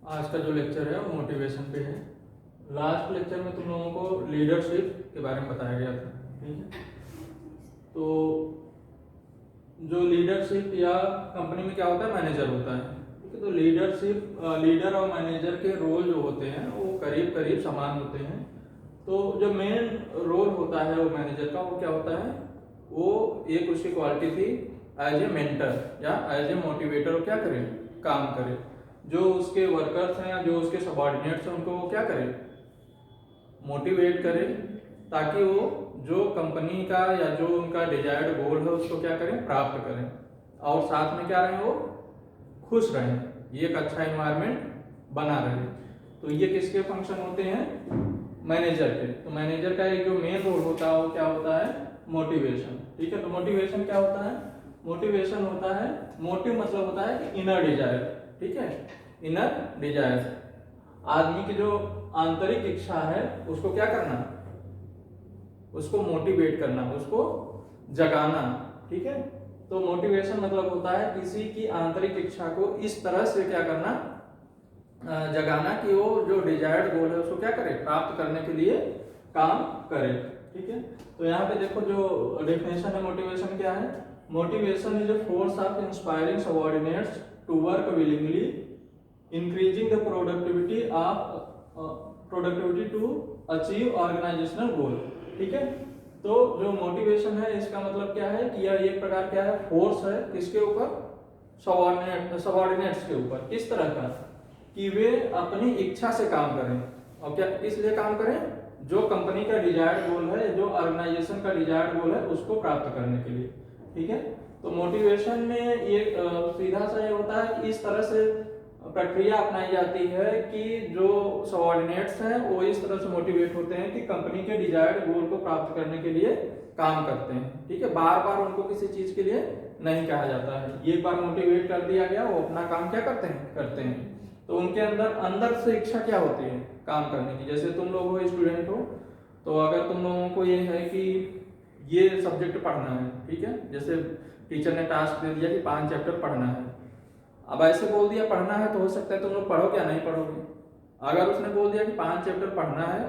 आज का जो लेक्चर है वो मोटिवेशन पे है। लास्ट लेक्चर में तुम लोगों को लीडरशिप के बारे में बताया गया था, ठीक है। तो जो लीडरशिप या कंपनी में क्या होता है, मैनेजर होता है, ठीक है। तो लीडर और मैनेजर के रोल जो होते हैं वो करीब करीब समान होते हैं। तो जो मेन रोल होता है वो मैनेजर का, वो क्या होता है, वो एक उसकी क्वालिटी थी एज ए मेंटर या एज ए मोटिवेटर, वो क्या करे, काम करे। जो उसके वर्कर्स हैं या जो उसके सबऑर्डिनेट्स हैं उनको वो क्या करे, मोटिवेट करे, ताकि वो जो कंपनी का या जो उनका डिजायर्ड गोल है उसको क्या करें, प्राप्त करें, और साथ में क्या रहें, वो खुश रहें, ये एक अच्छा एनवायरनमेंट बना रहे। तो ये किसके फंक्शन होते हैं, मैनेजर के। तो मैनेजर का एक जो मेन रोल होता है वो क्या होता है, मोटिवेशन, ठीक है। तो मोटिवेशन क्या होता है, मोटिवेशन होता है, मोटिव मतलब होता है कि इनर डिजायर, ठीक है, इनर डिजायर, आदमी की जो आंतरिक इच्छा है उसको क्या करना, उसको मोटिवेट करना, उसको जगाना, ठीक है। तो मोटिवेशन मतलब होता है किसी की आंतरिक इच्छा को इस तरह से क्या करना, जगाना कि वो जो डिजायर्ड गोल है उसको क्या करे, प्राप्त करने के लिए काम करे, ठीक है। तो यहाँ पे देखो जो डेफिनेशन है मोटिवेशन क्या है, motivation is a force of inspiring subordinates to work willingly increasing the productivity to achieve organisational goal, ठीक है। तो जो मोटिवेशन है इसका मतलब क्या है कि यह एक प्रकार क्या है, फोर्स है किसके ऊपर, सबऑर्डिनेट्स के ऊपर। किस तरह का, कि वे अपनी इच्छा से काम करें, और क्या किस लिए काम करें, जो कंपनी का डिजायर्ड गोल है, जो ऑर्गेनाइजेशन का डिजायर्ड गोल है उसको प्राप्त करने के लिए, ठीक है। तो मोटिवेशन में ये सीधा सा ये होता है कि इस तरह से प्रक्रिया अपनाई जाती है कि जो सबऑर्डिनेट्स हैं वो इस तरह से मोटिवेट होते हैं कि कंपनी के डिजायर्ड गोल को प्राप्त करने के लिए काम करते हैं, ठीक है। बार बार उनको किसी चीज के लिए नहीं कहा जाता है, एक बार मोटिवेट कर दिया गया, वो अपना काम क्या करते हैं। तो उनके अंदर अंदर से इच्छा क्या होती है, काम करने की। जैसे तुम लोग हो, स्टूडेंट हो, तो अगर तुम लोगों को ये है कि ये सब्जेक्ट पढ़ना है, ठीक है, जैसे टीचर ने टास्क दे दिया कि 5 चैप्टर पढ़ना है, अब ऐसे बोल दिया पढ़ना है, तो हो सकता है तुम लोग पढ़ो क्या, नहीं पढ़ोगे। अगर उसने बोल दिया कि 5 चैप्टर पढ़ना है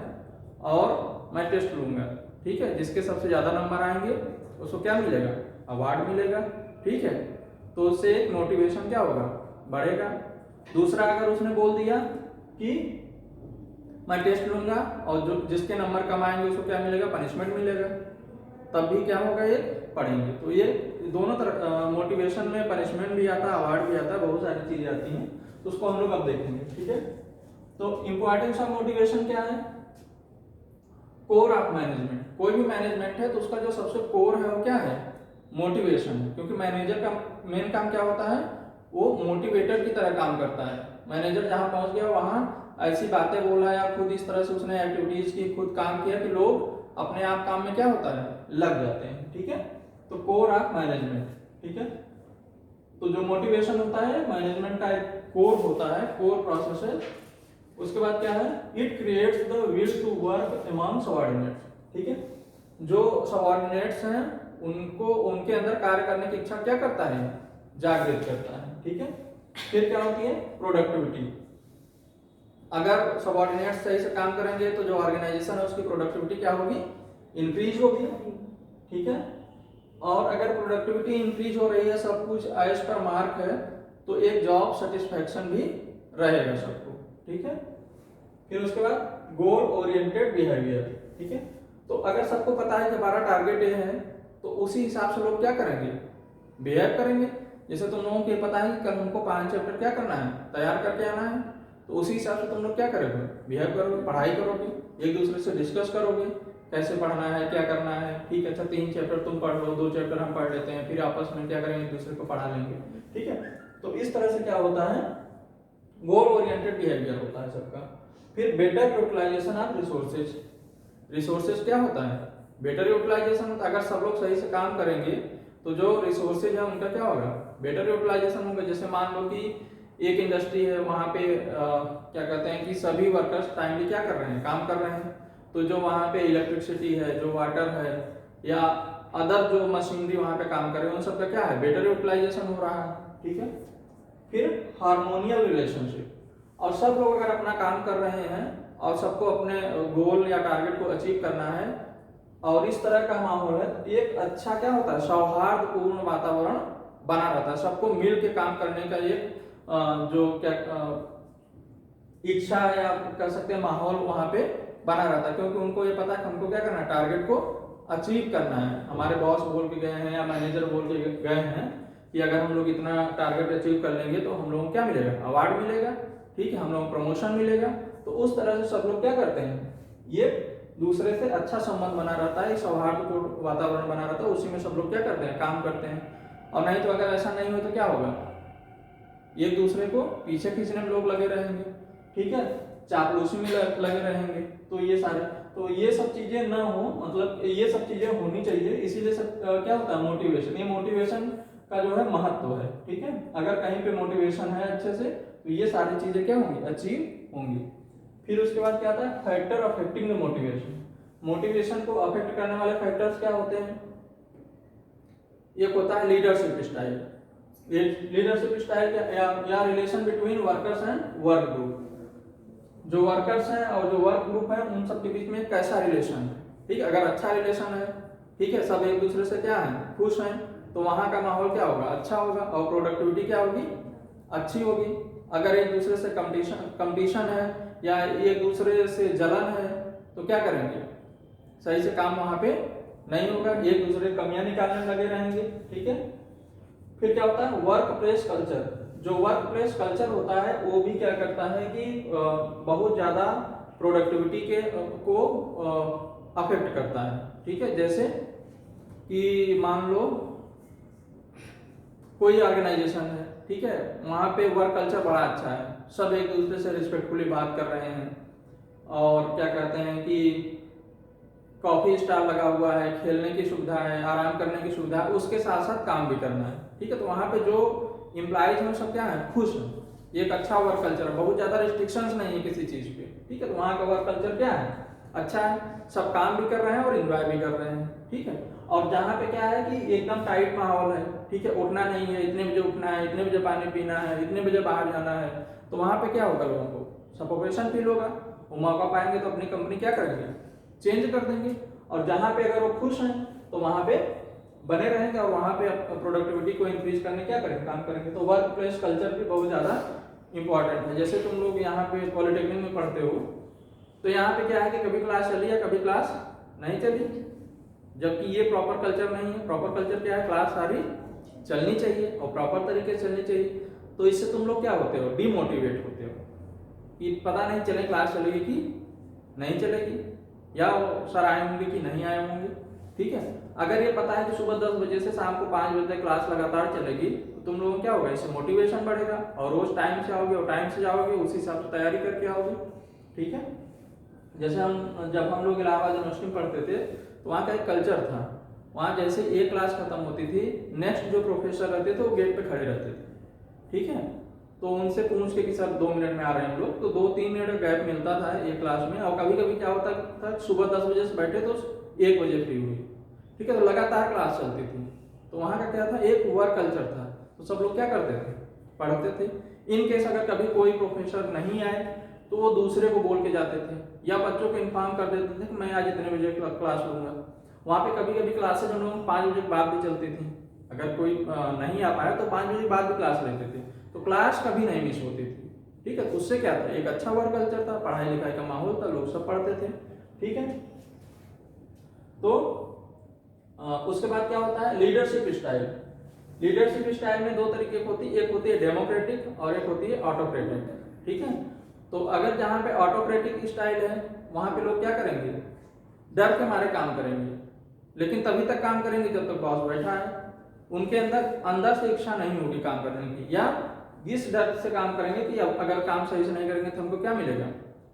और मैं टेस्ट लूंगा, ठीक है, जिसके सबसे ज्यादा नंबर आएंगे उसको क्या मिलेगा, अवार्ड मिलेगा, ठीक है। तो उससे एक मोटिवेशन क्या होगा, बढ़ेगा। दूसरा, अगर उसने बोल दिया कि मैं टेस्ट लूंगा और जो जिसके नंबर कम आएंगे उसको क्या मिलेगा, पनिशमेंट मिलेगा, तब भी क्या होगा, ये पढ़ेंगे। तो ये दोनों तरह मोटिवेशन में पनिशमेंट भी आता है, अवार्ड भी आता है, बहुत सारी चीजें आती हैं, तो उसको हम लोग अब देखेंगे, ठीक है। तो इंपॉर्टेंस ऑफ मोटिवेशन क्या है, कोर ऑफ मैनेजमेंट। कोई भी मैनेजमेंट है तो उसका जो सबसे कोर है वो क्या है, मोटिवेशन है, क्योंकि मैनेजर का मेन काम क्या होता है, वो मोटिवेटर की तरह काम करता है। मैनेजर जहां पहुंच गया वहां ऐसी बातें बोला या खुद इस तरह से उसने एक्टिविटीज की, खुद काम किया कि लोग अपने आप काम में क्या होता है, लग जाते हैं, ठीक है। तो कोर ऑफ मैनेजमेंट, ठीक है। तो जो मोटिवेशन होता है मैनेजमेंट का एक कोर होता है, कोर प्रोसेस है। उसके बाद क्या है, it creates the will to work among subordinates, ठीक है। जो सबऑर्डिनेट्स हैं उनको उनके अंदर कार्य करने की इच्छा क्या करता है, जागृत करता है, ठीक है। फिर क्या होती है, प्रोडक्टिविटी। अगर सबऑर्डिनेट्स सही से काम करेंगे तो जो ऑर्गेनाइजेशन है उसकी प्रोडक्टिविटी क्या होगी, इंक्रीज होगी, ठीक है। और अगर प्रोडक्टिविटी इंक्रीज हो रही है, सब कुछ एज पर मार्क है, तो एक जॉब सेटिस्फैक्शन भी रहेगा सबको, ठीक है। फिर उसके बाद गोल ओरिएंटेड बिहेवियर, ठीक है। तो अगर सबको पता है कि हमारा टारगेट ये है तो उसी हिसाब से लोग क्या करेंगे, बिहेव करेंगे। जैसे तुम लोगों को पता है कि कल हमको 5 चैप्टर क्या करना है, तैयार करके आना है, तो उसी हिसाब से तुम लोग क्या करोगे, बिहेव करोगे, पढ़ाई करोगे, एक दूसरे से डिस्कस करोगे कैसे पढ़ना है, क्या करना है, ठीक है। अच्छा 3 चैप्टर तुम पढ़ लो, 2 चैप्टर हम पढ़ लेते हैं, फिर आपस में क्या करेंगे, एक दूसरे को पढ़ा लेंगे, ठीक है। तो इस तरह से क्या होता है, गोल ओरिएंटेड बिहेवियर होता है सबका। फिर better utilization of resources. Resources क्या होता है, बेटर यूटिलाइजेशन होता है। अगर सब लोग सही से काम करेंगे तो जो रिसोर्सेज है उनका क्या होगा, बेटर यूटिलाइजेशन होगा। जैसे मान लो कि एक इंडस्ट्री है, वहां पे क्या कहते हैं कि सभी वर्कर्स टाइमली क्या कर रहे हैं, काम कर रहे हैं, तो जो वहां पे इलेक्ट्रिसिटी है, जो वाटर है, या अदर जो मशीनरी वहां पे काम कर रहे हैं, उन सबका क्या है, बेटर यूटिलाइजेशन हो रहा है, ठीक है। फिर हार्मोनियल रिलेशनशिप। और सब लोग अगर अपना काम कर रहे हैं और सबको अपने गोल या टारगेट को अचीव करना है और इस तरह का माहौल है, एक अच्छा क्या होता है, सौहार्दपूर्ण वातावरण बना रहता है, सबको मिल के काम करने का एक जो क्या इच्छा या कह सकते हैं माहौल वहां पे बना रहता है, क्योंकि उनको ये पता है कि हमको क्या करना है, टारगेट को अचीव करना है। हमारे बॉस बोल के गए हैं या मैनेजर बोल के गए हैं कि अगर हम लोग इतना टारगेट अचीव कर लेंगे तो हम लोगों को क्या मिलेगा, अवार्ड मिलेगा, ठीक है, हम लोगों को प्रमोशन मिलेगा। तो उस तरह से सब लोग क्या करते हैं, ये दूसरे से अच्छा संबंध बना रहता है, सौहार्दपूर्ण वातावरण बना रहता है, उसी में सब लोग क्या करते हैं, काम करते हैं। और नहीं तो अगर ऐसा नहीं हो तो क्या होगा, एक दूसरे को पीछे खींचने में लोग लगे रहेंगे, ठीक है, चापलूसी में लगे रहेंगे। तो ये सब चीजें ना हो, मतलब ये सब चीजें होनी चाहिए। इसीलिए सब क्या होता है, मोटिवेशन, ये मोटिवेशन का जो है महत्व है, ठीक है। अगर कहीं पे मोटिवेशन है अच्छे से तो ये सारी चीजें क्या होंगी, अचीव होंगी। फिर उसके बाद क्या आता है, factor affecting the motivation. Motivation को अफेक्ट करने वाले फैक्टर्स क्या होते हैं, एक होता है लीडरशिप स्टाइल। लीडरशिप स्टाइल या relation between workers and work group. जो वर्कर्स हैं और जो वर्क ग्रुप है उन सब के बीच में कैसा रिलेशन है, ठीक है। अगर अच्छा रिलेशन है, ठीक है, सब एक दूसरे से क्या है, खुश हैं, तो वहां का माहौल क्या होगा, अच्छा होगा, और प्रोडक्टिविटी क्या होगी, अच्छी होगी। अगर एक दूसरे से कंपटीशन है या एक दूसरे से जलन है तो क्या करेंगे, सही से काम वहां पे नहीं होगा, एक दूसरे की कमियां निकालने लगे रहेंगे, ठीक है। फिर क्या होता है, वर्क प्लेस कल्चर। जो वर्क प्लेस कल्चर होता है वो भी क्या करता है कि बहुत ज्यादा प्रोडक्टिविटी के को अफेक्ट करता है, ठीक है। जैसे कि मान लो कोई ऑर्गेनाइजेशन है, ठीक है, वहां पे वर्क कल्चर बड़ा अच्छा है, सब एक दूसरे से रिस्पेक्टफुली बात कर रहे हैं, और क्या कहते हैं कि कॉफी स्टॉल लगा हुआ है, खेलने की सुविधा है, आराम करने की सुविधा है, उसके साथ साथ काम भी करना है, ठीक है। तो वहां पे जो एम्प्लॉइज हैं सब क्या है, खुश हैं, एक अच्छा वर्क कल्चर है, बहुत ज्यादा रिस्ट्रिक्शंस नहीं है किसी चीज पे, ठीक है। तो वहां का वर्क कल्चर क्या है, अच्छा है, सब काम भी कर रहे हैं और एंजॉय भी कर रहे हैं, ठीक है। और जहाँ पे क्या है कि एकदम टाइट माहौल है, ठीक है, उठना नहीं है, इतने बजे उठना है, इतने बजे पानी पीना है, इतने बजे बाहर जाना है, तो वहां पे क्या होगा, लोगों को सफोकेशन फील होगा, वो मौका पाएंगे तो अपनी कंपनी क्या करेंगे, चेंज कर देंगे। और जहां पे अगर वो खुश हैं तो वहां पे बने रहेंगे और वहां पे प्रोडक्टिविटी को इंक्रीज करने क्या करेंगे, काम करेंगे। तो वर्क प्लेस कल्चर भी बहुत ज्यादा इंपॉर्टेंट है। जैसे तुम लोग यहाँ पे पॉलिटेक्निक में पढ़ते हो तो यहाँ पे क्या है कि कभी क्लास चली या कभी क्लास नहीं चली, जबकि ये प्रॉपर कल्चर नहीं है। प्रॉपर कल्चर क्या है, क्लास सारी चलनी चाहिए और प्रॉपर तरीके से चलनी चाहिए। तो इससे तुम लोग क्या होते हो, डिमोटिवेट होते हो कि पता नहीं चले क्लास चलेगी कि नहीं चलेगी, या सर आए होंगे कि नहीं आए होंगे, ठीक है। अगर ये पता है कि सुबह 10 बजे से शाम को 5 बजे तक क्लास लगातार चलेगी तो तुम लोगों को क्या होगा, इससे मोटिवेशन बढ़ेगा और रोज टाइम से आओगे और टाइम से जाओगे, उसी हिसाब से तैयारी करके आओगे, ठीक है। जैसे जब हम लोग इलाहाबाद यूनिवर्सिटी में पढ़ते थे तो वहाँ का एक कल्चर था, वहाँ जैसे एक क्लास खत्म होती थी, नेक्स्ट जो प्रोफेसर रहते थे वो गेट पे खड़े रहते थे, ठीक है। तो उनसे पूछ के कि सर 2 मिनट में आ रहे हैं हम लोग, तो 2-3 मिनट गैप मिलता था एक क्लास में। और कभी कभी क्या होता था, सुबह 10 बजे से बैठे तो 1 बजे फ्री हुई, ठीक है, तो लगातार क्लास चलती थी। तो वहाँ का क्या था, एक वर्क कल्चर था, तो सब लोग क्या करते थे, पढ़ते थे। इन केस अगर कभी कोई प्रोफेसर नहीं आए तो वो दूसरे को बोल के जाते थे या बच्चों को इन्फॉर्म कर देते थे कि मैं आज इतने बजे क्लास लूंगा। वहाँ पे कभी कभी क्लासेज हम लोग 5 बजे के बाद भी चलती थी, अगर कोई नहीं आ पाया तो 5 बजे के बाद भी क्लास लेते थे, तो क्लास कभी नहीं मिस होती थी, ठीक है। तो उससे क्या था, एक अच्छा वर्क कल्चर था, पढ़ाई लिखाई का माहौल था, लोग सब पढ़ते थे, ठीक है। तो उसके बाद क्या होता है, लीडरशिप स्टाइल। लीडरशिप स्टाइल में 2 तरीके की होती है, एक होती है डेमोक्रेटिक और एक होती है ऑटोक्रेटिक, ठीक है। तो अगर जहां पे ऑटोक्रेटिक स्टाइल है वहां पे लोग क्या करेंगे, डर के मारे काम करेंगे, लेकिन तभी तक काम करेंगे जब तक बॉस बैठा है, उनके अंदर से इच्छा नहीं होगी काम करने की, या इस डर से काम करेंगे कि अगर काम सही से नहीं करेंगे तो हमको क्या मिलेगा,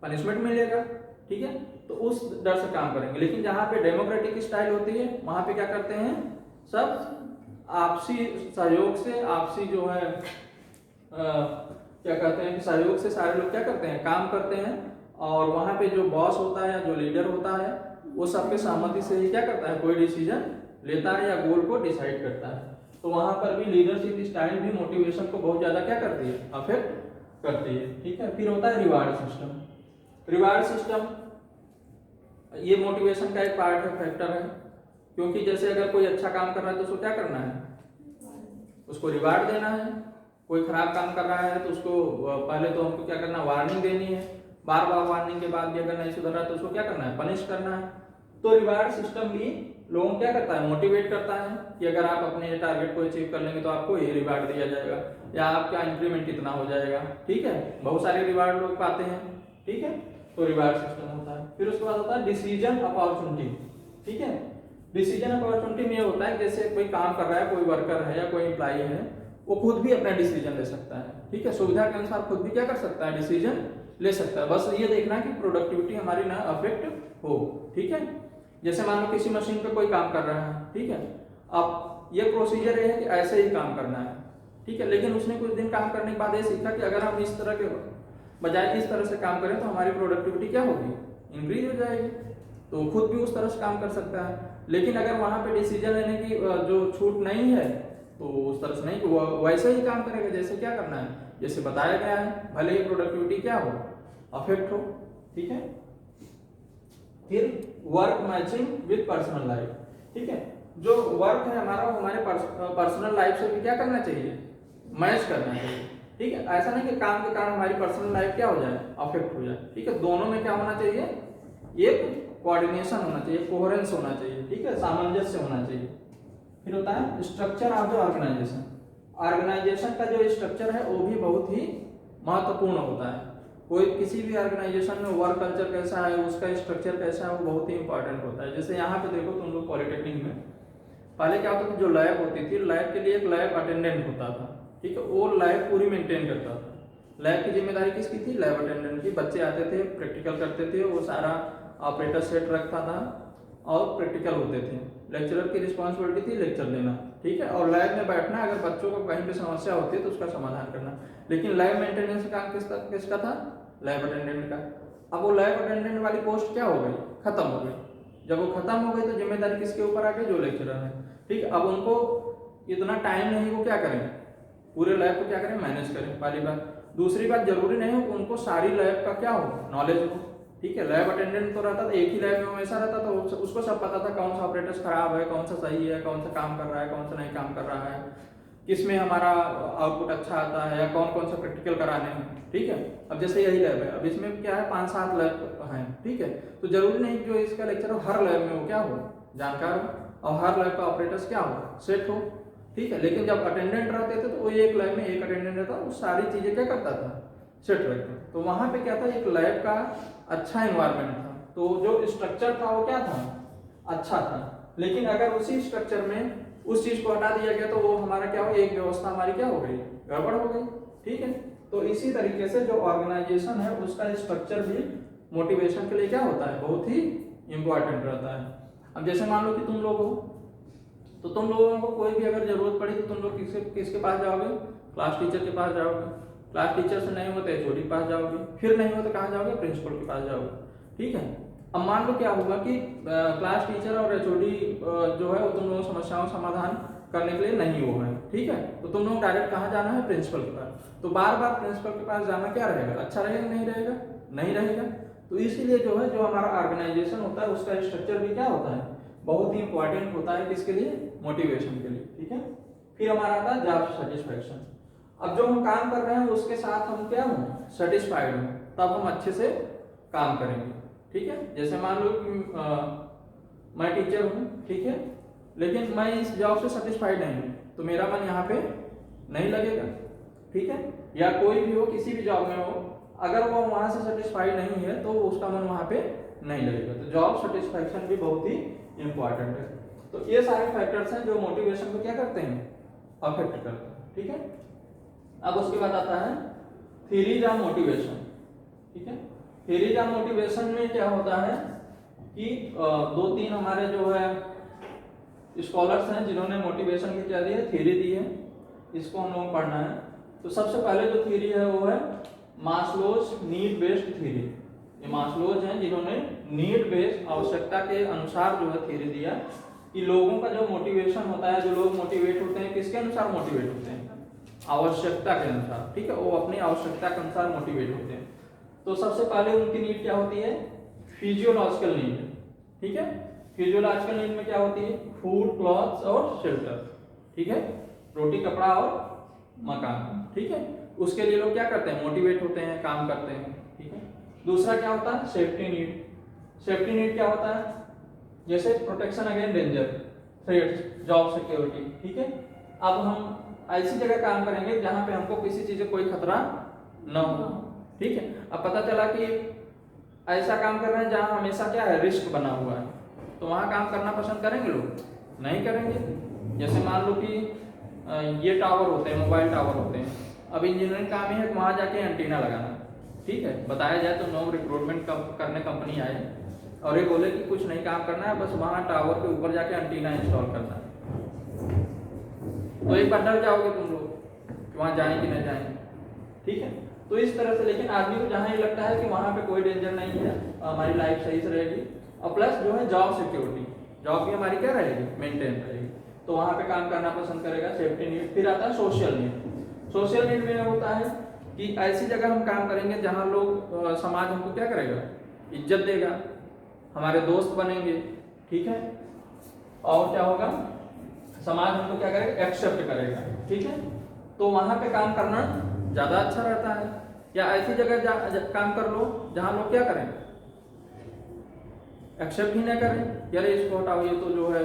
पनिशमेंट मिलेगा, ठीक है। तो उस डर से काम करेंगे। लेकिन जहां पे डेमोक्रेटिक स्टाइल होती है वहां पे क्या करते हैं, सब आपसी सहयोग से, आपसी जो है क्या कहते हैं कि सहयोग से सारे लोग क्या करते हैं, काम करते हैं। और वहां पे जो बॉस होता है, जो लीडर होता है, वो सबके सहमति से ही क्या करता है, कोई डिसीजन लेता है या गोल को डिसाइड करता है। तो वहां पर भी लीडरशिप स्टाइल भी मोटिवेशन को बहुत ज्यादा क्या करती है, अफेक्ट करती है। ठीक है, फिर होता है रिवार्ड सिस्टम। रिवार्ड सिस्टम ये मोटिवेशन का एक पार्ट है, फैक्टर है, क्योंकि जैसे अगर कोई अच्छा काम कर रहा है तो उसको क्या करना है, उसको रिवार्ड देना है। कोई खराब काम कर रहा है तो उसको पहले तो हमको क्या करना, वार्निंग देनी है, बार बार वार्निंग के बाद भी अगर नहीं सुधर रहा तो उसको क्या करना है, पनिश करना है। तो रिवार्ड सिस्टम भी लोगों को क्या करता है, मोटिवेट करता है कि अगर आप अपने टारगेट को अचीव कर लेंगे तो आपको ये रिवार्ड दिया जाएगा, या आपका इंक्रीमेंट इतना हो जाएगा। ठीक है, बहुत सारे रिवार्ड लोग पाते हैं। ठीक है, तो रिवार्ड सिस्टम होता है। फिर उसके बाद होता है डिसीजन अपॉर्चुनिटी। ठीक है, डिसीजन अपॉर्चुनिटी में ये होता है जैसे कोई काम कर रहा है, कोई वर्कर है या कोई एम्प्लॉय है, वो खुद भी अपना डिसीजन ले सकता है। ठीक है, सुविधा के अनुसार खुद भी क्या कर सकता है, डिसीजन ले सकता है। बस ये देखना है कि प्रोडक्टिविटी हमारी ना अफेक्ट हो। ठीक है, जैसे मान लो किसी मशीन पे कोई काम कर रहा है, ठीक है, अब ये प्रोसीजर है कि ऐसे ही काम करना है। ठीक है, लेकिन उसने कुछ दिन काम करने के बाद ये सीखा कि अगर हम इस तरह के बजाय इस तरह से काम करें तो हमारी प्रोडक्टिविटी क्या होगी, इंक्रीज हो जाएगी। तो खुद भी उस तरह से काम कर सकता है। लेकिन अगर वहां पे डिसीजन लेने की जो छूट नहीं है तो उस तरह से नहीं, वो वैसे ही काम करेगा जैसे क्या करना है, जैसे बताया गया है, भले ही प्रोडक्टिविटी क्या हो, अफेक्ट हो। ठीक है, फिर work matching with personal life. ठीक है, जो वर्क है हमारा वो हमारे पर्सनल लाइफ से भी क्या करना चाहिए, मैच करना चाहिए। ठीक है, ऐसा नहीं कि काम के कारण हमारी पर्सनल लाइफ क्या हो जाए, अफेक्ट हो जाए। ठीक है, दोनों में क्या होना चाहिए, एक कोऑर्डिनेशन होना चाहिए, कोहेरेंस होना चाहिए। ठीक है, सामंजस्य होना चाहिए। फिर होता है structure of the organization. Organization का जो स्ट्रक्चर है वो भी बहुत ही महत्वपूर्ण होता है। कोई किसी भी ऑर्गेनाइजेशन में वर्क कल्चर कैसा है, उसका स्ट्रक्चर कैसा है, वो बहुत ही इंपॉर्टेंट होता है। जैसे यहाँ पे देखो तुम लोग पॉलिटेक्निक में पहले क्या होता था, जो लैब होती थी, लैब के लिए एक लैब अटेंडेंट होता था। ठीक है, वो लैब पूरी मेंटेन करता था। लैब की जिम्मेदारी किसकी थी, लैब अटेंडेंट की। बच्चे आते थे, प्रैक्टिकल करते थे, वो सारा ऑपरेटर सेट रखता था और प्रैक्टिकल होते थे। लेक्चरर की रिस्पॉन्सिबिलिटी थी लेक्चर देना। ठीक है, और लैब में बैठना, अगर बच्चों को कहीं पे समस्या होती है तो उसका समाधान करना। लेकिन लैब मेंटेनेंस का काम किसका था, लैब अटेंडेंट का। अब वो लैब अटेंडेंट वाली पोस्ट क्या हो गई, खत्म हो गई। जब वो खत्म हो गई तो जिम्मेदारी किसके ऊपर आ गई, जो लेक्चरर है। ठीक है, अब उनको इतना टाइम नहीं, वो क्या करें, पूरे लैब को क्या करें, मैनेज करें, पहली बात। दूसरी बात, जरूरी नहीं हो कि उनको सारी लैब का क्या हो, नॉलेज हो। ठीक है, लैब अटेंडेंट तो रहता था, एक ही लैब में हमेशा रहता था, तो उसको सब पता था कौन सा ऑपरेटर्स खराब है, कौन सा सही है, कौन सा काम कर रहा है, कौन सा नहीं काम कर रहा है, किस में हमारा आउटपुट अच्छा आता है, या कौन कौन सा प्रैक्टिकल कराने हैं। ठीक है, अब जैसे यही लैब है, अब इसमें क्या है, 5-7 लैब हैं। ठीक है, तो जरूरी नहीं जो इसका लेक्चर हो हर लैब में वो क्या हो, जानकार हो, और हर लैब का ऑपरेटर्स क्या हो, सेट हो। ठीक है, लेकिन जब अटेंडेंट रहते थे तो वो एक लैब में एक अटेंडेंट रहता, वो सारी चीजें क्या करता था, सेट रखते। तो वहां पे क्या था, एक लैब का अच्छा एनवायरनमेंट था, तो जो स्ट्रक्चर था वो क्या था, अच्छा था। लेकिन अगर उसी स्ट्रक्चर में उस चीज को हटा दिया गया तो वो हमारा क्या हो, एक व्यवस्था हमारी क्या हो गई, गड़बड़ हो गई। ठीक है, तो इसी तरीके से जो ऑर्गेनाइजेशन है उसका स्ट्रक्चर भी मोटिवेशन के लिए क्या होता है, बहुत ही इंपॉर्टेंट रहता है। अब जैसे मान लो कि तुम लोग हो, तो तुम लोगों को कोई भी अगर जरूरत पड़ी तो तुम लोग किसके पास जाओगे, क्लास टीचर के पास जाओगे। क्लास टीचर से नहीं होते एचओडी के पास जाओगे, फिर नहीं हो तो कहाँ जाओगे, प्रिंसिपल के पास जाओगे। ठीक है, अब मान लो क्या होगा कि क्लास टीचर और एचओडी जो है वो तुम लोगों समस्याओं समाधान करने के लिए नहीं वो है। ठीक है, तो तुम लोग डायरेक्ट कहाँ जाना है, प्रिंसिपल के पास। तो बार बार प्रिंसिपल के पास जाना क्या रहेगा, अच्छा रहेगा, नहीं रहेगा, नहीं रहेगा। तो इसीलिए जो है जो हमारा ऑर्गेनाइजेशन होता है उसका स्ट्रक्चर भी क्या होता है, बहुत ही इंपॉर्टेंट होता है, किसके लिए, मोटिवेशन के लिए। ठीक है, फिर हमारा आता है जॉब सेटिस्फैक्शन। अब जो हम काम कर रहे हैं उसके साथ हम क्या हो, सेटिस्फाइड हो, तब हम अच्छे से काम करेंगे। ठीक है, जैसे मान लो कि मैं टीचर हूँ, ठीक है, लेकिन मैं इस जॉब से सेटिस्फाइड नहीं हूँ तो मेरा मन यहाँ पे नहीं लगेगा। ठीक है, या कोई भी हो, किसी भी जॉब में हो, अगर वो वहां से सेटिस्फाइड नहीं है तो उसका मन वहां पे नहीं लगेगा। तो जॉब सेटिस्फैक्शन भी बहुत ही इंपॉर्टेंट है। तो ये सारे फैक्टर्स हैं जो मोटिवेशन को क्या करते हैं, अफेक्ट करते हैं। ठीक है, अब उसके बाद आता है थ्योरीज ऑफ मोटिवेशन। ठीक है, थ्योरीज ऑफ मोटिवेशन में क्या होता है कि 2-3 हमारे जो है स्कॉलर्स हैं जिन्होंने मोटिवेशन की क्या दी है, थ्योरी दी है, इसको हम लोग पढ़ना है। तो सबसे पहले जो थ्योरी है वो है मास्लोज नीड बेस्ड थ्योरी। ये मास्लोज हैं जिन्होंने नीड बेस्ड, आवश्यकता के अनुसार जो है थ्योरी दिया कि लोगों का जो मोटिवेशन होता है, जो लोग मोटिवेट होते हैं, किसके अनुसार मोटिवेट होते हैं, आवश्यकता के अनुसार, ठीक है, वो अपनी आवश्यकता के अनुसार मोटिवेट होते हैं। तो सबसे पहले उनकी नीड क्या होती है, फिजियोलॉजिकल नीड, ठीक है। फिजियोलॉजिकल नीड में क्या होती है, फूड, क्लॉथ्स और शेल्टर, ठीक है, रोटी, कपड़ा और मकान, ठीक है। उसके लिए लोग क्या करते हैं, मोटिवेट होते हैं, काम करते हैं, ठीक है। दूसरा क्या होता है, सेफ्टी नीड। सेफ्टी नीड क्या होता है, जैसे protection against danger, threats, job security, ठीक है। अब हम ऐसी जगह काम करेंगे जहां पे हमको किसी चीज का कोई खतरा न हो, ठीक है। अब पता चला कि ऐसा काम कर रहे हैं जहां हमेशा क्या है, रिस्क बना हुआ है, तो वहां काम करना पसंद करेंगे लोग, नहीं करेंगे। जैसे मान लो कि ये टावर होते हैं, मोबाइल टावर होते हैं, अब इंजीनियरिंग काम ही है वहां जाके एंटीना लगाना, ठीक है। बताया जाए तो नो रिक्रूटमेंट करने कंपनी आए और ये बोले कि कुछ नहीं काम करना है, बस वहां टावर के ऊपर जाके एंटीना इंस्टॉल करना है, तो एक बार डर जाओगे तुम लोग कि वहां जाएं कि नहीं जाएं, ठीक है। तो इस तरह से, लेकिन आदमी को जहां ये लगता है कि वहां पे कोई डेंजर नहीं है, हमारी लाइफ सही से रहेगी, और प्लस जो है जॉब सिक्योरिटी, जॉब भी हमारी क्या रहेगी, मेंटेन रहेगी, तो वहां पे काम करना पसंद करेगा, सेफ्टी नीड। फिर आता है सोशल नीड। सोशल नीड में होता है कि ऐसी जगह हम काम करेंगे जहां लोग, समाज हमको क्या करेगा, इज्जत देगा, हमारे दोस्त बनेंगे, ठीक है, और क्या होगा, समाज हमको क्या करेगा, एक्सेप्ट करेगा, ठीक है। तो वहां पे काम करना ज्यादा अच्छा रहता है। या ऐसी जगह काम कर लो जहां लोग क्या करें, एक्सेप्ट ही ना करें, यार इसको हटाओ, ये तो जो है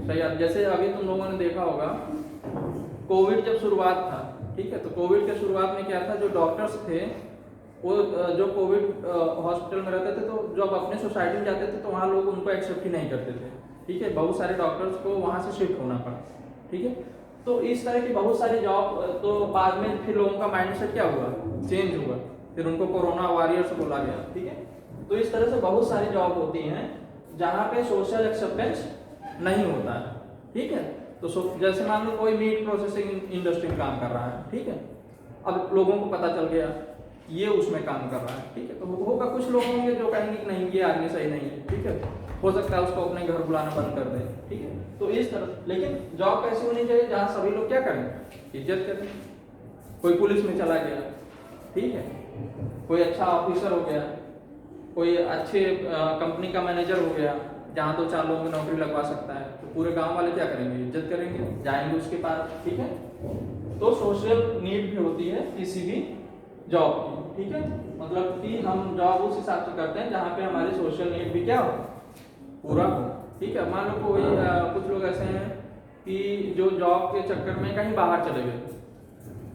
सही। जैसे अभी तुम लोगों ने देखा होगा, कोविड जब शुरुआत था, ठीक है, तो कोविड के शुरुआत में क्या था, जो डॉक्टर्स थे वो जो कोविड हॉस्पिटल में रहते थे, तो जब अपने सोसाइटी में जाते थे तो वहाँ लोग उनको एक्सेप्ट ही नहीं करते थे, ठीक है। बहुत सारे डॉक्टर्स को वहाँ से शिफ्ट होना पड़ा, ठीक है। तो इस तरह की बहुत सारी जॉब, तो बाद में फिर लोगों का माइंडसेट क्या हुआ, चेंज हुआ, फिर उनको कोरोना वॉरियर्स बोला गया, ठीक है। तो इस तरह से बहुत सारी जॉब होती हैं जहाँ पे सोशल एक्सेप्टेंस नहीं होता है, ठीक है। तो जैसे मान लो कोई मीट प्रोसेसिंग इंडस्ट्री में काम कर रहा है, ठीक है, अब लोगों को पता चल गया ये उसमें काम कर रहा है, ठीक है, तो होगा कुछ लोग होंगे जो कहेंगे कि नहीं ये आदमी सही नहीं है, ठीक है, हो सकता है उसको अपने घर बुलाना बंद कर दे, ठीक है। तो इस तरह, लेकिन जॉब कैसी होनी चाहिए जहां सभी लोग क्या करें, इज्जत करें। कोई पुलिस में चला गया, ठीक है, कोई अच्छा ऑफिसर हो गया, कोई अच्छे कंपनी का मैनेजर हो गया जहाँ 2-4 लोगों की नौकरी लगवा सकता है, तो पूरे गांव वाले क्या करेंगे, इज्जत करेंगे, जाएंगे उसके पास, ठीक है। तो सोशल नीड भी होती है किसी भी जॉब की, ठीक है, मतलब कि हम जॉब उस हिसाब से करते हैं जहाँ पे हमारी सोशल नीड भी क्या हो, पूरा हो, ठीक है। मान लो कोई कुछ लोग ऐसे हैं कि जो जॉब के चक्कर में कहीं बाहर चले गए,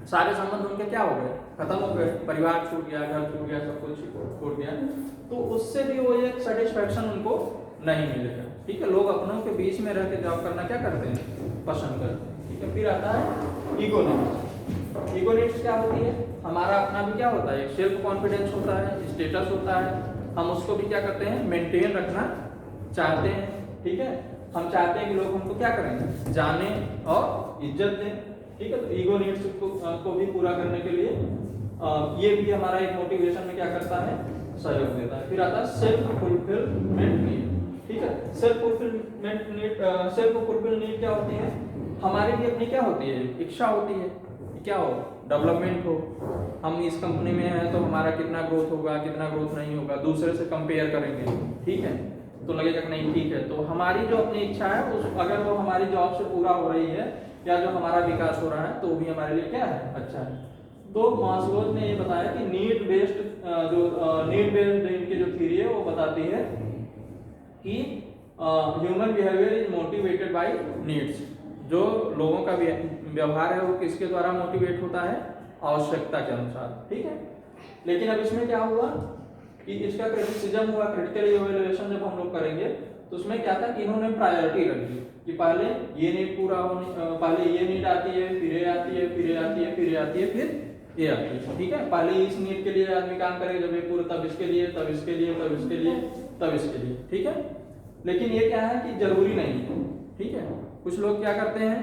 सारे संबंध उनके क्या हो गए, खत्म हो गए, परिवार छूट गया, घर छूट गया, सब कुछ छूट गया, तो उससे भी वो एक सेटिस्फैक्शन उनको नहीं मिलेगा, ठीक है। लोग अपनों के बीच में रह के जॉब करना क्या करते हैं, पसंद करते हैं, ठीक है। फिर आता है ईगो नीड्स। ईगो नीड्स क्या होती है, हमारा अपना भी क्या होता है, सेल्फ कॉन्फिडेंस होता है, स्टेटस होता है, हम उसको भी क्या करते हैं, मेंटेन रखना चाहते हैं, ठीक है। हम चाहते हैं कि लोग हमको क्या करें, जाने और इज्जत दें, ठीक है। तो ईगो नीड्स को भी पूरा करने के लिए ये भी हमारा एक मोटिवेशन में क्या करता है, सहयोग देता है। फिर आता है सेल्फ फुलफिलमेंट नीड, ठीक है। Self fulfilment need, self fulfil need क्या होती है, हमारी भी अपनी क्या होती है, इच्छा होती है कि क्या हो, डेवलपमेंट हो, हम इस कंपनी में हैं तो हमारा कितना ग्रोथ होगा, कितना ग्रोथ नहीं होगा, दूसरे से कंपेयर करेंगे, ठीक है, तो लगेगा कि नहीं ठीक है। तो हमारी जो अपनी इच्छा है उस, अगर वो हमारी जॉब से पूरा हो रही है या जो हमारा विकास हो रहा है, तो भी हमारे लिए क्या है, अच्छा है। तो मास्लो ने ये बताया कि नीड बेस्ड इनकी जो थ्योरी है वो बताती है कि human behaviour is motivated by needs. जो लोगों का व्यवहार है वो किसके द्वारा मोटिवेट होता है, आवश्यकता के अनुसार, ठीक है। लेकिन अब इसमें क्या हुआ कि इसका क्रिटिसिज्म हुआ, क्रिटिकल इवैल्यूएशन जब हम लोग करेंगे तो उसमें क्या था कि इन्होंने प्रायोरिटी रख दी कि पहले ये नीड पूरा होने, पहले ये नीड आती है, फिर ये आती है, फिर ये आती है, फिर ये आती है, फिर ये आती है, ठीक है। पहले इस नीड के लिए आदमी काम करेगा, जब ये पूरा, तब इसके लिए, तब इसके लिए, तब इसके लिए, तब इसके लिए, ठीक है। लेकिन ये क्या है कि जरूरी नहीं है, ठीक है। कुछ लोग क्या करते हैं,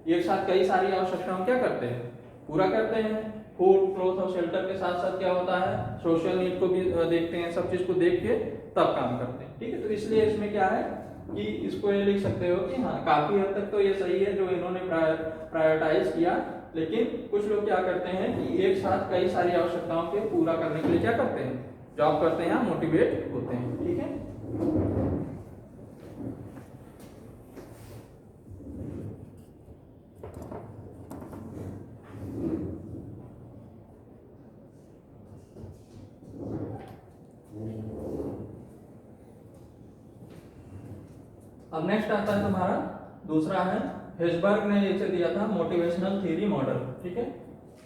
एक साथ कई सारी आवश्यकताओं क्या करते हैं, पूरा करते हैं। फूड, क्लॉथ और शेल्टर के साथ साथ क्या होता है, सोशल नीड को भी देखते हैं, सब चीज को देख के तब काम करते हैं, ठीक है। तो इसलिए इसमें क्या है, कि इसको ये लिख सकते हो कि हाँ काफी हद तक तो ये सही है जो इन्होंने प्रायोरिटाइज किया, लेकिन कुछ लोग क्या करते हैं कि एक साथ कई सारी आवश्यकताओं के पूरा करने के लिए क्या करते हैं, जॉब करते हैं, मोटिवेट होते हैं। ठीक है, अब नेक्स्ट आता है तुम्हारा दूसरा है, हेजबर्ग ने इसे दिया था मोटिवेशनल थ्योरी मॉडल। ठीक है,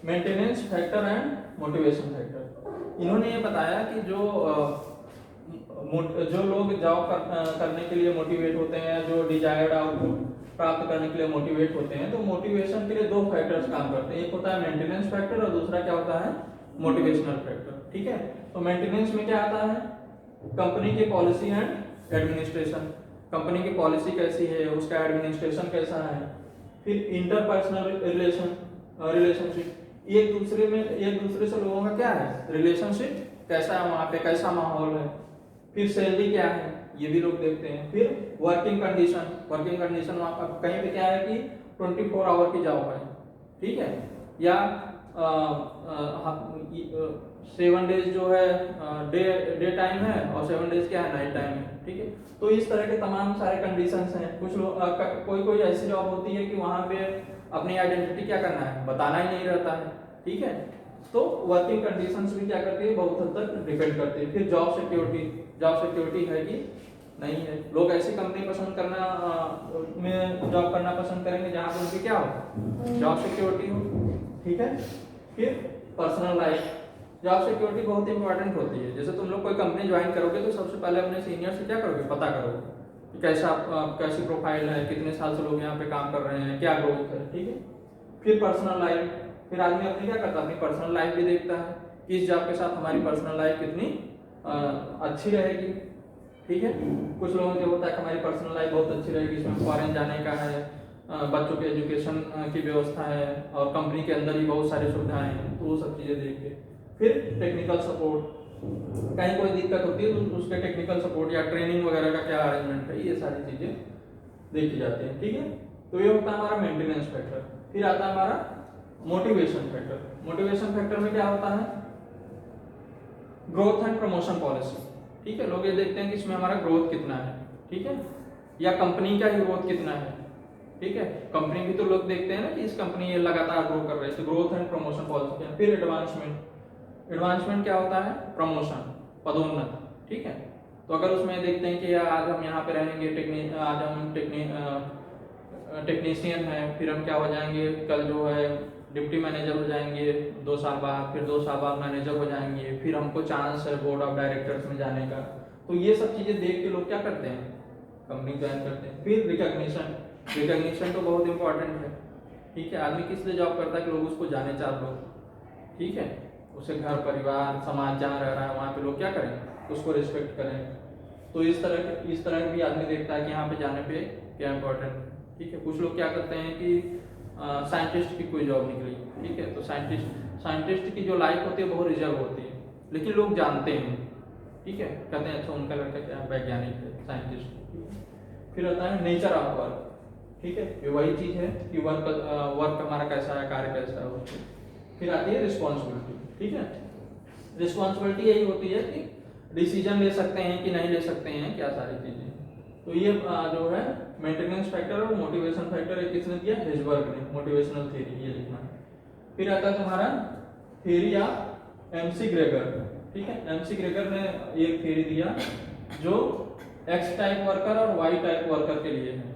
maintenance factor and motivation factor. इन्होंने ये बताया कि जो लोग जॉब करने के लिए मोटिवेट होते हैं, जो डिजायर्ड आउटपुट प्राप्त करने के लिए मोटिवेट होते हैं, तो मोटिवेशन के लिए दो फैक्टर्स काम करते हैं, एक होता है मेंटेनेंस फैक्टर और दूसरा क्या होता है, मोटिवेशनल फैक्टर। ठीक है, तो मेंटेनेंस में क्या आता है, कंपनी की पॉलिसी एंड एडमिनिस्ट्रेशन, कंपनी की पॉलिसी कैसी है, उसका एडमिनिस्ट्रेशन कैसा है, फिर इंटरपर्सनल रिलेशनशिप, एक दूसरे से लोगों का क्या है रिलेशनशिप, कैसा है वहाँ पे, कैसा माहौल है, फिर सैलरी क्या है, ये भी लोग देखते हैं, फिर वर्किंग कंडीशन वहाँ पर कहीं पे क्या है कि 24 आवर की जॉब है, ठीक है, या 7 डेज जो है डे टाइम है और 7 डेज क्या है नाइट टाइम है। ठीक है, तो इस तरह के तमाम सारे कंडीशंस हैं। कुछ लोग कोई ऐसी जॉब होती है कि वहाँ पे अपनी आइडेंटिटी क्या करना है, बताना ही नहीं रहता है। ठीक है, तो वर्किंग कंडीशंस भी क्या करती है, बहुत हद तक डिपेंड करती है। फिर जॉब सिक्योरिटी है कि नहीं है, लोग ऐसी कंपनी पसंद करना में जॉब करना पसंद करेंगे जहाँ पर उनकी क्या हो, जॉब सिक्योरिटी हो। ठीक है, फिर पर्सनल लाइफ, जॉब सिक्योरिटी बहुत इंपॉर्टेंट होती है। जैसे तुम लोग कोई कंपनी ज्वाइन करोगे तो सबसे पहले अपने सीनियर से क्या करोगे, पता करोगे कि कैसी प्रोफाइल है, कितने साल से लोग यहाँ पे काम कर रहे हैं, क्या ग्रोथ है। ठीक है, फिर पर्सनल लाइफ, फिर आदमी अपनी क्या करता है, अपनी पर्सनल लाइफ भी देखता है कि इस जॉब के साथ हमारी पर्सनल लाइफ कितनी अच्छी रहेगी। ठीक है, कुछ लोगों को होता है कि हमारी पर्सनल लाइफ बहुत अच्छी रहेगी, इसमें फॉरेन जाने का है, बच्चों के एजुकेशन की व्यवस्था है और कंपनी के अंदर ही बहुत सारी सुविधाएं हैं, तो वो सब चीज़ें देख के। फिर टेक्निकल सपोर्ट, कहीं कोई दिक्कत होती है तो उसके टेक्निकल सपोर्ट या ट्रेनिंग वगैरह का क्या अरेंजमेंट है, ये सारी चीज़ें देखी जाती हैं। ठीक है, तो ये होता है हमारा मेंटेनेंस फैक्टर। फिर आता है हमारा मोटिवेशन फैक्टर। मोटिवेशन फैक्टर में क्या होता है, ग्रोथ एंड प्रमोशन पॉलिसी। ठीक है, लोग ये देखते हैं कि इसमें हमारा ग्रोथ कितना है, ठीक है, या कंपनी का ही ग्रोथ कितना है। ठीक है, कंपनी भी तो लोग देखते हैं ना कि इस कंपनी ये लगातार ग्रो कर रही है, तो ग्रोथ एंड प्रमोशन पॉलिसी। फिर एडवांसमेंट क्या होता है, प्रमोशन, पदोन्नत। ठीक है, तो अगर उसमें देखते हैं कि आज हम यहाँ पे रहेंगे, आज हम टेक्नीशियन हैं, फिर हम क्या हो जाएंगे, कल जो है डिप्टी मैनेजर हो जाएंगे 2 साल बाद, फिर 2 साल बाद मैनेजर हो जाएंगे, फिर हमको चांस है बोर्ड ऑफ डायरेक्टर्स में जाने का। तो ये सब चीजें देख के लोग क्या करते हैं, कंपनी ज्वाइन करते हैं। फिर रिकॉग्निशन तो बहुत इंपॉर्टेंट है। ठीक है, आदमी किस लिए जॉब करता है कि लोग उसको जाने, 4 लोग। ठीक है, उसे घर परिवार समाज जहाँ रह रहा है वहाँ पे लोग क्या करें, उसको रिस्पेक्ट करें। तो इस तरह भी आदमी देखता है कि यहाँ पे जाने पे क्या इंपॉर्टेंट है। ठीक है, कुछ लोग क्या करते हैं कि साइंटिस्ट की कोई जॉब निकली, ठीक है, तो साइंटिस्ट की जो लाइफ होती है बहुत रिजर्व होती है, लेकिन लोग जानते हैं। ठीक है, कहते हैं अच्छा उनका लड़का क्या वैज्ञानिक है, साइंटिस्ट। फिर आता है नेचर ऑफ वर्क। ठीक है, ये वही चीज है कि वर्क हमारा कैसा है, कार्य कैसा है। फिर आती है रिस्पॉन्सिबिलिटी। ठीक है, रिस्पॉन्सिबिलिटी यही होती है कि डिसीजन ले सकते हैं कि नहीं ले सकते हैं, क्या सारी चीजें। तो ये जो है मेंटेनेंस फैक्टर और मोटिवेशन फैक्टर किसने दिया, हेजबर्ग ने, मोटिवेशनल थ्योरी, ये लिखना है। फिर आता है तुम्हारा थ्योरी ऑफ एमसी ग्रेगर। ठीक है, एमसी ग्रेगर ने एक थ्योरी दिया जो एक्स टाइप वर्कर और वाई टाइप वर्कर के लिए है।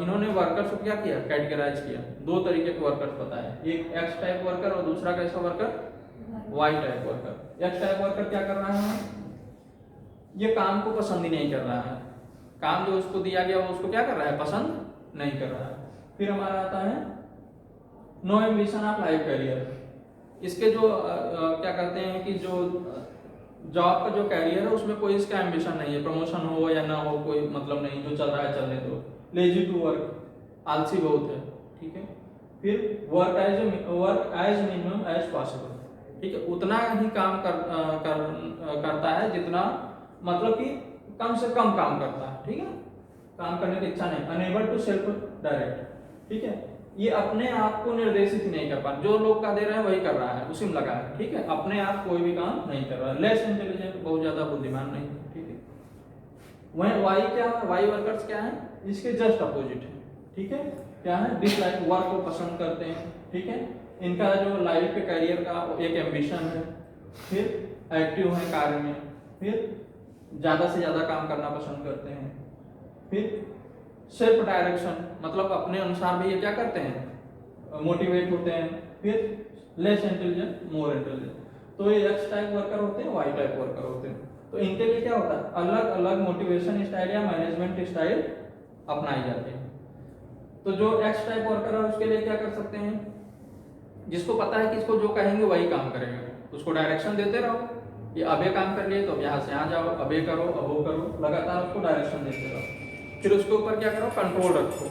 इन्होंने वर्कर्स को क्या किया, कैटेगराइज किया, 2 तरीके के वर्कर्स बताए, एक एक्स टाइप वर्कर और दूसरा कैसा worker, Y type worker. X type worker क्या कर रहा है, ये काम को पसंद ही नहीं कर रहा है, काम जो उसको दिया गया वो उसको क्या कर रहा है, पसंद नहीं कर रहा है। फिर हमारा आता है no ambition of life career. इसके जो क्या कहते हैं कि जो जॉब का जो कैरियर है उसमें कोई इसका एम्बिशन नहीं है, प्रमोशन हो या ना हो कोई मतलब नहीं, जो चल रहा है चलने दो। लेजी टू वर्क, आलसी बहुत है। ठीक है, फिर work as minimum as possible. ठीक है, उतना ही काम करता है जितना, मतलब कि कम से कम काम करता है। ठीक है, काम करने की इच्छा नहीं, अनेबल टू सेल्फ डायरेक्ट, ठीक है, ये अपने आप को निर्देशित नहीं कर पा, जो लोग का दे रहे हैं वही कर रहा है, उसी में लगा है, ठीक है, अपने आप कोई भी काम नहीं कर रहा है, लेस इंटेलिजेंट, बहुत ज्यादा बुद्धिमान नहीं, ठीक है। वहीं वाई क्या है, वाई वर्कर्स क्या है, इसके जस्ट अपोजिट है, ठीक है, क्या है, डिसलाइक, वर्क को पसंद करते हैं, ठीक है, इनका जो लाइफ के करियर का एक एम्बिशन है, फिर एक्टिव है कार्य में, फिर ज्यादा से ज्यादा काम करना पसंद करते हैं, फिर सेल्फ डायरेक्शन, मतलब अपने अनुसार भी ये क्या करते हैं, मोटिवेट होते हैं, फिर लेस इंटेलिजेंट, मोर इंटेलिजेंट, तो ये एक्स टाइप वर्कर होते हैं, वाई टाइप वर्कर होते हैं। तो इनके लिए क्या होता है, अलग अलग मोटिवेशन स्टाइल या मैनेजमेंट स्टाइल अपनाई जाती है। तो जो एक्स टाइप वर्कर है उसके लिए क्या कर सकते हैं, जिसको पता है कि इसको जो कहेंगे वही काम करेगा, उसको डायरेक्शन देते रहो, ये अब ये काम कर लिए तो यहाँ से यहाँ जाओ, अब ये करो, अब वो करो, लगातार उसको डायरेक्शन देते रहो, फिर उसके ऊपर क्या करो, कंट्रोल रखो,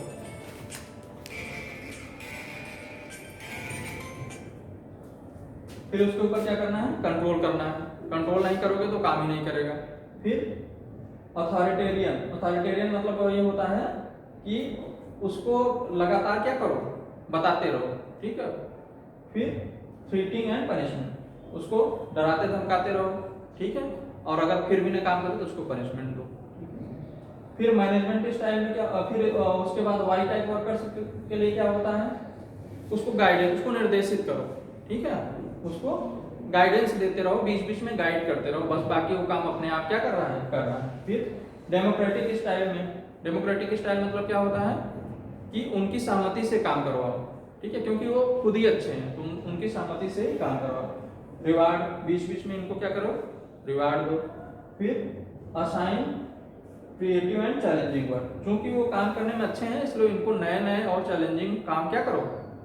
फिर उसके ऊपर क्या करना है, कंट्रोल करना है, कंट्रोल नहीं करोगे तो काम ही नहीं करेगा। फिर अथॉरिटेरियन, अथॉरिटेरियन मतलब ये होता है कि उसको लगातार क्या करो, बताते रहो, ठीक है। फिर थ्रेटिंग एंड पनिशमेंट, उसको डराते धमकाते रहो, ठीक है, और अगर फिर भी नहीं काम करे तो उसको पनिशमेंट दो। फिर मैनेजमेंट स्टाइल में क्या, फिर उसके बाद वाई टाइप वर्कर्स के लिए क्या होता है, उसको गाइडेंस, उसको निर्देशित करो, ठीक है, उसको गाइडेंस देते रहो, बीच बीच में गाइड करते रहो, बस बाकी वो काम अपने आप क्या कर रहा है, कर रहा है। फिर डेमोक्रेटिक स्टाइल में, डेमोक्रेटिक स्टाइल मतलब क्या होता है कि उनकी सहमति से काम करवाओ, ठीक है, क्योंकि वो खुद ही अच्छे हैं, तो उनकी सहमति से ही काम करवाओ। रिवार्ड, बीच बीच में इनको क्या करो, रिवार्ड दो। फिर assign creative and challenging work, क्योंकि वो काम करने में अच्छे हैं इसलिए इनको नए नए और चैलेंजिंग काम क्या करो,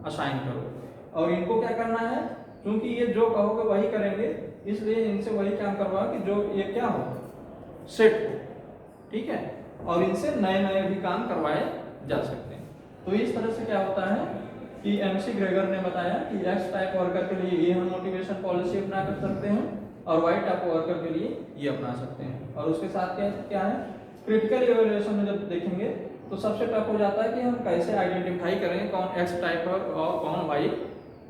असाइन करो। और इनको क्या करना है, क्योंकि ये जो कहोगे वही करेंगे, इसलिए इनसे वही काम करवाओ कि जो ये क्या हो, सेट हो, ठीक है, और इनसे नए नए भी काम करवाए जा सकते हैं। तो इस तरह से क्या होता है कि एमसी ग्रेगर ने बताया कि एक्स टाइप वर्कर के लिए ये हम मोटिवेशन पॉलिसी अपना कर सकते हैं, और वाई टाइप वर्कर के लिए ये अपना सकते हैं। और उसके साथ क्या क्या है, क्रिटिकल इवैल्यूएशन में जब देखेंगे तो सबसे टफ हो जाता है कि हम कैसे आइडेंटिफाई करेंगे कौन एक्स टाइप है और कौन वाई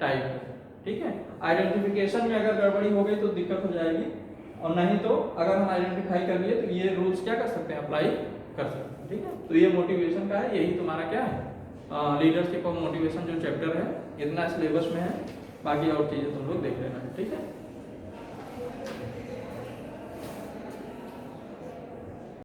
टाइप है, ठीक है। आइडेंटिफिकेशन में अगर गड़बड़ी हो गई तो दिक्कत हो जाएगी, और नहीं तो अगर हम आइडेंटिफाई कर लिए तो ये रूल्स क्या कर सकते हैं, अप्लाई कर सकते हैं, ठीक है। तो ये मोटिवेशन का है, यही तुम्हारा क्या है, लीडरशिप और मोटिवेशन जो चैप्टर है, इतना सिलेबस में है, बाकी और चीजें तुम लोग देख लेना, ठीक है।